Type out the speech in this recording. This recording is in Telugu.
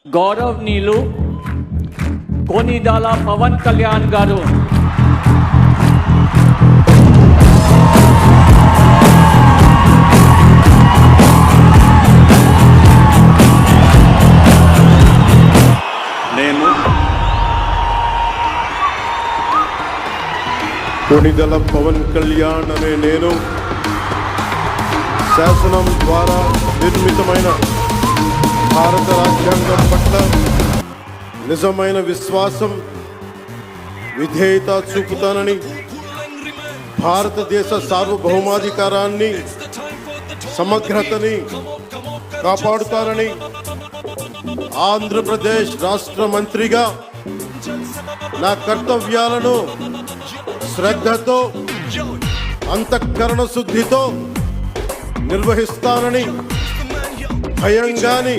గౌరవనీయులు కొనిదెల పవన్ కళ్యాణ్ గారు కొనిదెల పవన్ కళ్యాణ్ అనే నేను శాసనం ద్వారా నిర్మితమైన భారత రాజ్యాంగం పట్ల నిజమైన విశ్వాసం విధేయత చూపుతానని, భారతదేశ సార్వభౌమాధికారాన్ని సమగ్రతని కాపాడుతానని ఆంధ్రప్రదేశ్ రాష్ట్ర మంత్రిగా నా కర్తవ్యాలను శ్రద్ధతో అంతఃకరణ శుద్ధితో నిర్వహిస్తానని భయం గాని